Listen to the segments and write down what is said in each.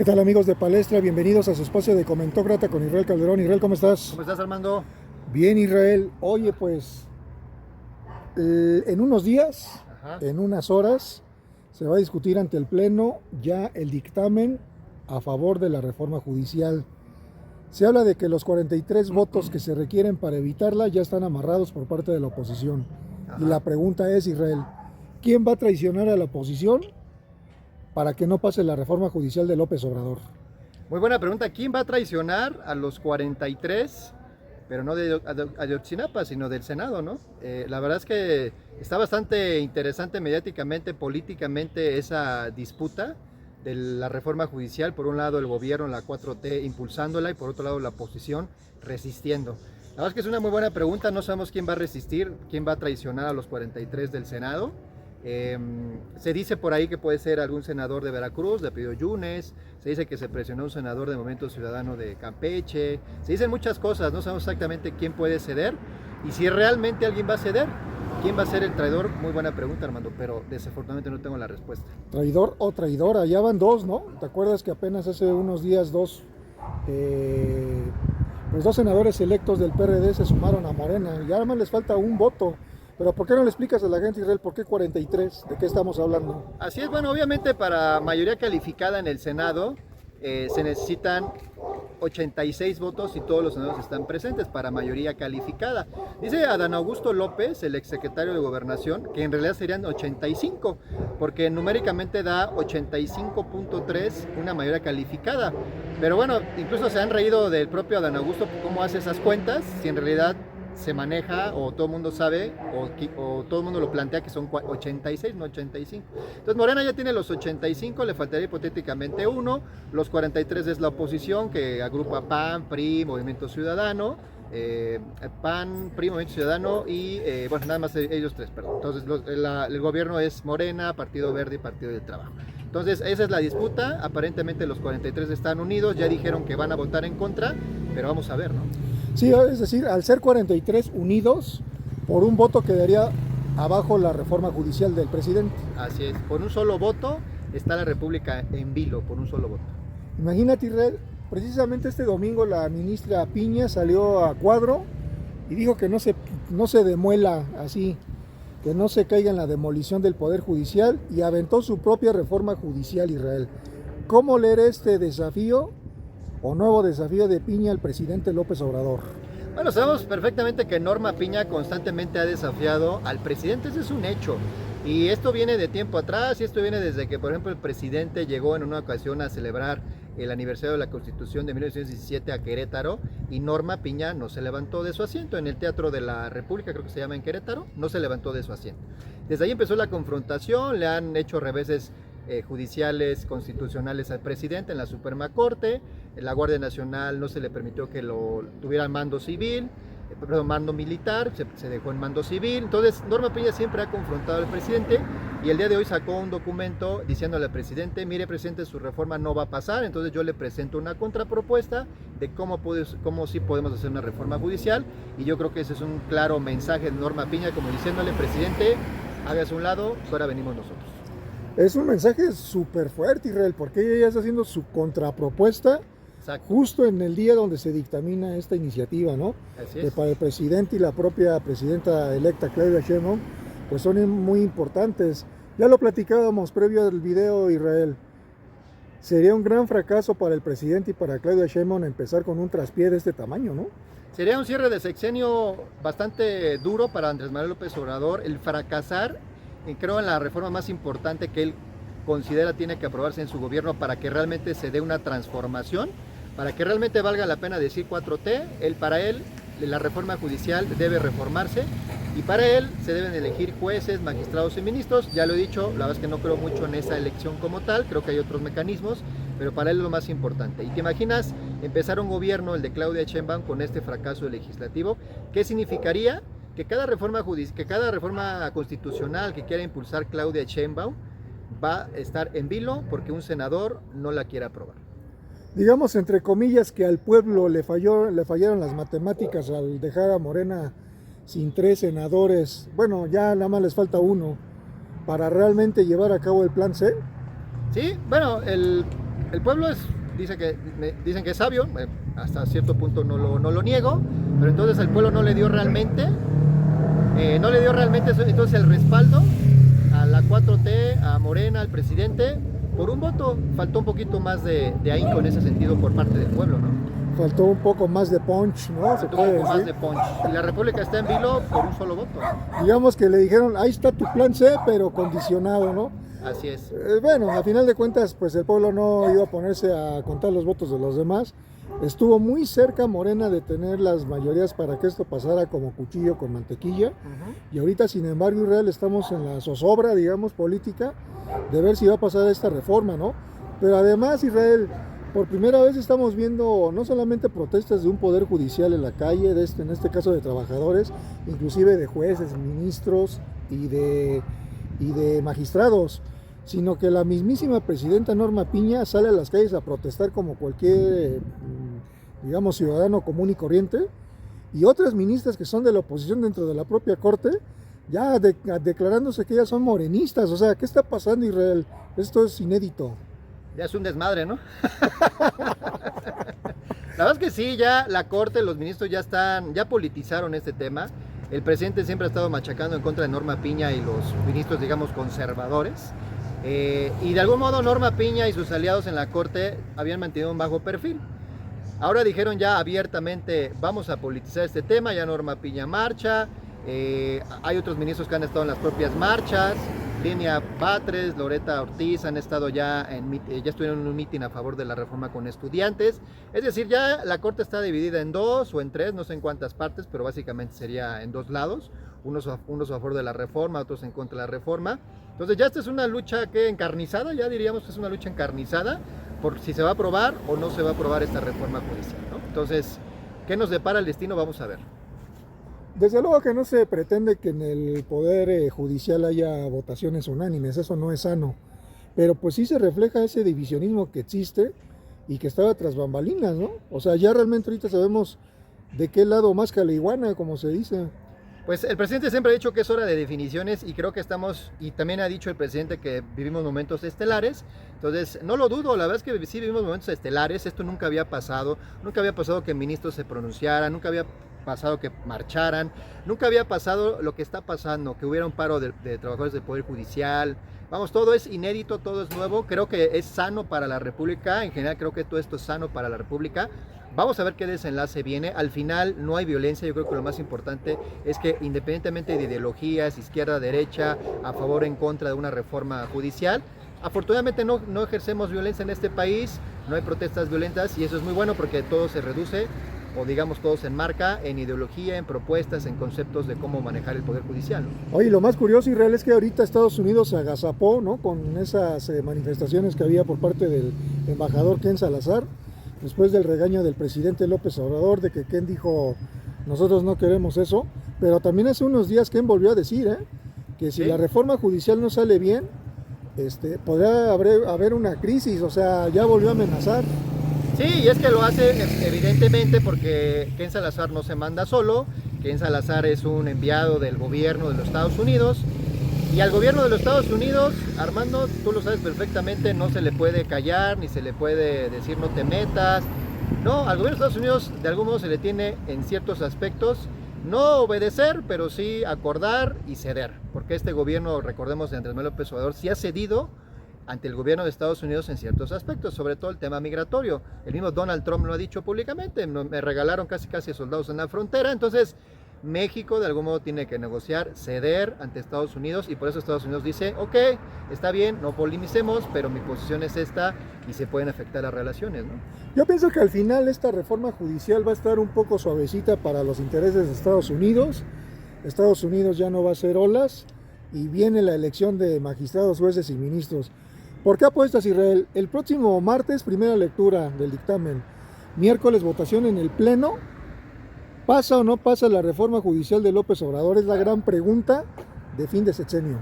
¿Qué tal, amigos de Palestra? Bienvenidos a su espacio de Comentócrata con Israel Calderón. Israel, ¿cómo estás? ¿Cómo estás, Armando? Bien, Israel. Oye, pues en unos días, Ajá. en unas horas, se va a discutir ante el Pleno ya el dictamen a favor de la reforma judicial. Se habla de que los 43 votos que se requieren para evitarla ya están amarrados por parte de la oposición. Y la Ajá. pregunta es, Israel, ¿quién va a traicionar a la oposición para que no pase la reforma judicial de López Obrador? Muy buena pregunta. ¿Quién va a traicionar a los 43, pero no de Ayotzinapa, sino del Senado, ¿no? La verdad es que está bastante interesante mediáticamente, políticamente, esa disputa de la reforma judicial. Por un lado el gobierno, la 4T, impulsándola, y por otro lado la oposición resistiendo. La verdad es que es una muy buena pregunta. No sabemos quién va a resistir, quién va a traicionar a los 43 del Senado. Se dice por ahí que puede ser algún senador de Veracruz, de apellido Yunes. Se dice que se presionó a un senador de Movimiento Ciudadano de Campeche. Se dicen muchas cosas, no sabemos exactamente quién puede ceder y si realmente alguien va a ceder. ¿Quién va a ser el traidor? Muy buena pregunta, Armando, pero desafortunadamente no tengo la respuesta. Traidor o traidora, ya van dos, ¿no? ¿Te acuerdas que apenas hace unos días pues dos senadores electos del PRD se sumaron a Morena? Y ahora más les falta un voto. Pero ¿por qué no le explicas a la gente, Israel, por qué 43? ¿De qué estamos hablando? Así es, bueno, obviamente para mayoría calificada en el Senado se necesitan 86 votos y todos los senadores están presentes para mayoría calificada. Dice Adán Augusto López, el exsecretario de Gobernación, que en realidad serían 85, porque numéricamente da 85.3 una mayoría calificada. Pero bueno, incluso se han reído del propio Adán Augusto cómo hace esas cuentas, si en realidad se maneja o todo el mundo sabe o todo el mundo lo plantea que son 86, no 85. Entonces Morena ya tiene los 85, le faltaría hipotéticamente uno. Los 43 es la oposición, que agrupa PAN, PRI, Movimiento Ciudadano, PAN, PRI, Movimiento Ciudadano y bueno, nada más ellos tres, perdón. Entonces el gobierno es Morena, Partido Verde y Partido del Trabajo. Entonces esa es la disputa. Aparentemente los 43 están unidos, ya dijeron que van a votar en contra, pero vamos a ver, ¿no? Sí, es decir, al ser 43 unidos, por un voto quedaría abajo la reforma judicial del presidente. Así es, por un solo voto está la República en vilo, por un solo voto. Imagínate, Israel, precisamente este domingo la ministra Piña salió a cuadro y dijo que no se demuela así, que no se caiga en la demolición del Poder Judicial, y aventó su propia reforma judicial, Israel. ¿Cómo leer este desafío o nuevo desafío de Piña al presidente López Obrador? Bueno, sabemos perfectamente que Norma Piña constantemente ha desafiado al presidente, ese es un hecho. Y esto viene de tiempo atrás, y esto viene desde que, por ejemplo, el presidente llegó en una ocasión a celebrar el aniversario de la Constitución de 1917 a Querétaro, y Norma Piña no se levantó de su asiento en el Teatro de la República, creo que se llama en Querétaro, no se levantó de su asiento. Desde ahí empezó la confrontación, le han hecho reveses judiciales, constitucionales al presidente en la Suprema Corte. La Guardia Nacional no se le permitió que lo tuviera en mando civil, perdón, mando militar, se dejó en mando civil. Entonces Norma Piña siempre ha confrontado al presidente, y el día de hoy sacó un documento diciéndole al presidente: mire, presidente, su reforma no va a pasar. Entonces yo le presento una contrapropuesta de cómo sí podemos hacer una reforma judicial, y yo creo que ese es un claro mensaje de Norma Piña, como diciéndole: presidente, hágase un lado, ahora venimos nosotros. Es un mensaje súper fuerte, Israel, porque ella ya está haciendo su contrapropuesta. Exacto. Justo en el día donde se dictamina esta iniciativa, ¿no? Así Que es. para el presidente y la propia presidenta electa Claudia Sheinbaum, pues son muy importantes. Ya lo platicábamos previo al video, Israel. Sería un gran fracaso para el presidente y para Claudia Sheinbaum empezar con un traspié de este tamaño, ¿no? Sería un cierre de sexenio bastante duro para Andrés Manuel López Obrador, el fracasar, creo, en la reforma más importante que él considera tiene que aprobarse en su gobierno para que realmente se dé una transformación, para que realmente valga la pena decir 4T. Para él, la reforma judicial debe reformarse, y para él se deben elegir jueces, magistrados y ministros. Ya lo he dicho, la verdad es que no creo mucho en esa elección como tal, creo que hay otros mecanismos, pero para él es lo más importante. ¿Y te imaginas empezar un gobierno, el de Claudia Sheinbaum, con este fracaso legislativo? ¿Qué significaría? Que cada reforma constitucional que quiera impulsar Claudia Sheinbaum va a estar en vilo porque un senador no la quiere aprobar. Digamos, entre comillas, que al pueblo le fallaron las matemáticas al dejar a Morena sin 3 senadores. Bueno, ya nada más les falta uno para realmente llevar a cabo el plan C. Sí, bueno, el pueblo dicen que es sabio, hasta cierto punto no lo niego, pero entonces el pueblo no le dio realmente entonces el respaldo a la 4T, a Morena, al presidente, por un voto. Faltó un poquito más de ahínco en ese sentido por parte del pueblo, ¿no? Faltó un poco más de punch, ¿no? Faltó un poco más de punch. Y la República está en vilo por un solo voto. Digamos que le dijeron, ahí está tu plan C, pero condicionado, ¿no? Así es. Bueno, a final de cuentas, pues el pueblo no iba a ponerse a contar los votos de los demás. Estuvo muy cerca Morena de tener las mayorías para que esto pasara como cuchillo con mantequilla. Y ahorita, sin embargo, Israel, estamos en la zozobra, digamos, política, de ver si va a pasar esta reforma, ¿no? Pero además, Israel, por primera vez estamos viendo no solamente protestas de un poder judicial en la calle, en este caso de trabajadores, inclusive de jueces, ministros y de magistrados, sino que la mismísima presidenta Norma Piña sale a las calles a protestar como cualquier, digamos, ciudadano común y corriente, y otras ministras que son de la oposición dentro de la propia corte, ya declarándose que ellas son morenistas. O sea, ¿qué está pasando, Israel? Esto es inédito. Ya es un desmadre, ¿no? La verdad es que sí, ya la corte, los ministros ya politizaron este tema. El presidente siempre ha estado machacando en contra de Norma Piña y los ministros, digamos, conservadores. Y de algún modo Norma Piña y sus aliados en la corte habían mantenido un bajo perfil. Ahora dijeron ya abiertamente, vamos a politizar este tema, ya Norma Piña marcha. Hay otros ministros que han estado en las propias marchas. Linia Batres, Loreta Ortiz han estado ya estuvieron en un mitin a favor de la reforma con estudiantes. Es decir, ya la corte está dividida en dos o en tres, no sé en cuántas partes, pero básicamente sería en dos lados. Unos a favor de la reforma, otros en contra de la reforma. Entonces ya esta es una lucha encarnizada, ya diríamos que es una lucha encarnizada por si se va a aprobar o no se va a aprobar esta reforma judicial, ¿no? Entonces, ¿qué nos depara el destino? Vamos a ver. Desde luego que no se pretende que en el Poder Judicial haya votaciones unánimes, eso no es sano, pero pues sí se refleja ese divisionismo que existe y que estaba tras bambalinas, ¿no? O sea, ya realmente ahorita sabemos de qué lado más caliguana, como se dice. Pues el presidente siempre ha dicho que es hora de definiciones y creo que y también ha dicho el presidente que vivimos momentos estelares, entonces no lo dudo, la verdad es que sí vivimos momentos estelares, esto nunca había pasado que ministros se pronunciaran, nunca había pasado que marcharan, nunca había pasado lo que está pasando, que hubiera un paro de trabajadores del Poder Judicial. Vamos, todo es inédito, todo es nuevo, creo que es sano para la República, en general creo que todo esto es sano para la República. Vamos a ver qué desenlace viene. Al final no hay violencia, yo creo que lo más importante es que independientemente de ideologías, izquierda, derecha, a favor o en contra de una reforma judicial, afortunadamente no ejercemos violencia en este país, no hay protestas violentas y eso es muy bueno porque todo se reduce o digamos todo se enmarca en ideología, en propuestas, en conceptos de cómo manejar el Poder Judicial, ¿no? Oye, lo más curioso, Israel, es que ahorita Estados Unidos se agazapó, ¿no?, con esas manifestaciones que había por parte del embajador Ken Salazar, después del regaño del presidente López Obrador de que Ken dijo, nosotros no queremos eso, pero también hace unos días Ken volvió a decir, que si la reforma judicial no sale bien, podrá haber una crisis, o sea, ya volvió a amenazar. Sí, y es que lo hace evidentemente porque Ken Salazar no se manda solo, Ken Salazar es un enviado del gobierno de los Estados Unidos, y al gobierno de los Estados Unidos, Armando, tú lo sabes perfectamente, no se le puede callar, ni se le puede decir no te metas. No, al gobierno de Estados Unidos de algún modo se le tiene en ciertos aspectos no obedecer, pero sí acordar y ceder. Porque este gobierno, recordemos, de Andrés Manuel López Obrador, sí ha cedido ante el gobierno de Estados Unidos en ciertos aspectos, sobre todo el tema migratorio. El mismo Donald Trump lo ha dicho públicamente, me regalaron casi soldados en la frontera, entonces México de algún modo tiene que negociar, ceder ante Estados Unidos y por eso Estados Unidos dice, ok, está bien, no polemicemos, pero mi posición es esta y se pueden afectar las relaciones, ¿no? Yo pienso que al final esta reforma judicial va a estar un poco suavecita para los intereses de Estados Unidos. Estados Unidos ya no va a hacer olas y viene la elección de magistrados, jueces y ministros. ¿Por qué apuestas, Israel? El próximo martes, primera lectura del dictamen. Miércoles, votación en el Pleno. ¿Pasa o no pasa la reforma judicial de López Obrador? Es la gran pregunta de fin de sexenio.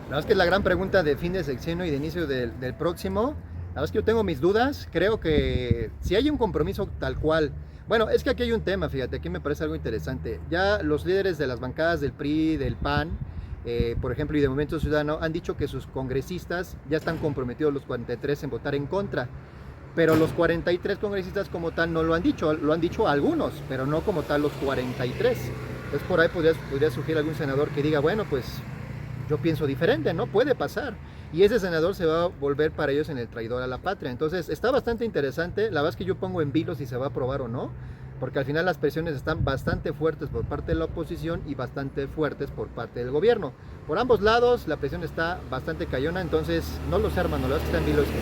La verdad es que es la gran pregunta de fin de sexenio y de inicio del próximo. La verdad es que yo tengo mis dudas. Creo que si hay un compromiso tal cual. Bueno, es que aquí hay un tema, fíjate, aquí me parece algo interesante. Ya los líderes de las bancadas del PRI, del PAN, por ejemplo, y de Movimiento Ciudadano, han dicho que sus congresistas ya están comprometidos los 43 en votar en contra. pero los 43 congresistas como tal no lo han dicho algunos, pero no como tal los 43. Entonces por ahí podría surgir algún senador que diga, bueno, pues yo pienso diferente, ¿no? Puede pasar. Y ese senador se va a volver para ellos en el traidor a la patria. Entonces está bastante interesante. La verdad es que yo pongo en vilo si se va a aprobar o no, porque al final las presiones están bastante fuertes por parte de la oposición y bastante fuertes por parte del gobierno. Por ambos lados la presión está bastante cayona, entonces no lo sé, hermano, la verdad es que está en vilo esto.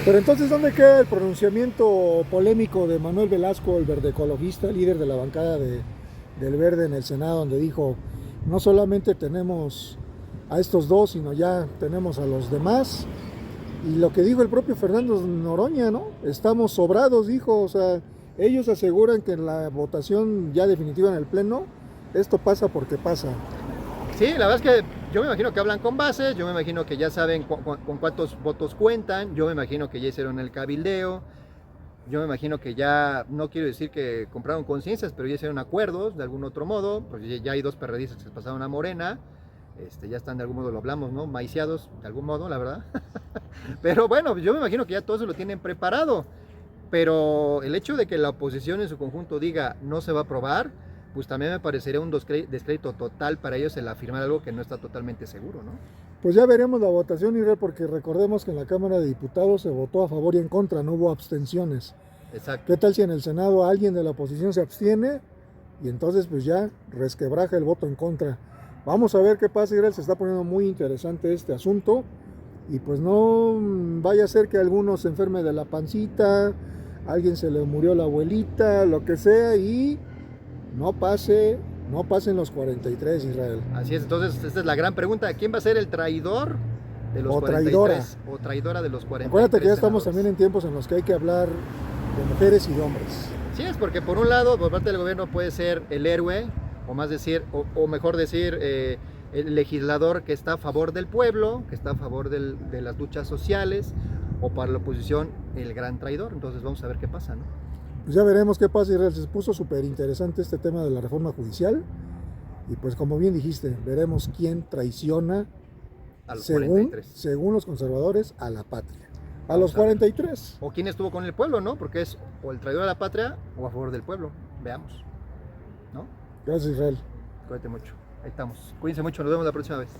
Pero entonces, ¿dónde queda el pronunciamiento polémico de Manuel Velasco, el verde ecologista, líder de la bancada del Verde en el Senado, donde dijo, no solamente tenemos a estos dos, sino ya tenemos a los demás? Y lo que dijo el propio Fernando Noroña, ¿no? Estamos sobrados, dijo, o sea, ellos aseguran que en la votación ya definitiva en el Pleno, esto pasa porque pasa. Sí, la verdad es que yo me imagino que hablan con bases, yo me imagino que ya saben con cuántos votos cuentan, yo me imagino que ya hicieron el cabildeo, yo me imagino que ya, no quiero decir que compraron conciencias, pero ya hicieron acuerdos de algún otro modo, pues ya hay dos perredistas que se pasaron a Morena, ya están de algún modo, lo hablamos, ¿no? Maiciados de algún modo, la verdad. Pero bueno, yo me imagino que ya todo eso lo tienen preparado, pero el hecho de que la oposición en su conjunto diga no se va a aprobar, pues también me parecería un descrédito total para ellos el afirmar algo que no está totalmente seguro, ¿no? Pues ya veremos la votación, Israel, porque recordemos que en la Cámara de Diputados se votó a favor y en contra, no hubo abstenciones. Exacto. ¿Qué tal si en el Senado alguien de la oposición se abstiene y entonces pues ya resquebraja el voto en contra? Vamos a ver qué pasa, Israel, se está poniendo muy interesante este asunto y pues no vaya a ser que alguno se enferme de la pancita, a alguien se le murió la abuelita, lo que sea, y no pasen los 43, Israel. Así es, entonces esta es la gran pregunta, ¿quién va a ser el traidor de los O 43? O traidora de los 43. Acuérdate que ya estamos senadores. también en tiempos en los que hay que hablar de mujeres y de hombres. Sí, es porque por un lado, por parte del gobierno puede ser el héroe, o más decir, o mejor decir, el legislador que está a favor del pueblo, que está a favor de las luchas sociales, o para la oposición, el gran traidor. Entonces vamos a ver qué pasa, ¿no? Pues ya veremos qué pasa, Israel. Se puso súper interesante este tema de la reforma judicial. Y pues como bien dijiste, veremos quién traiciona, A los 43. según los conservadores, a la patria. A los 43. O quién estuvo con el pueblo, ¿no? Porque es o el traidor a la patria o a favor del pueblo. Veamos, ¿no? Gracias, Israel. Cuídate mucho. Ahí estamos. Cuídense mucho. Nos vemos la próxima vez.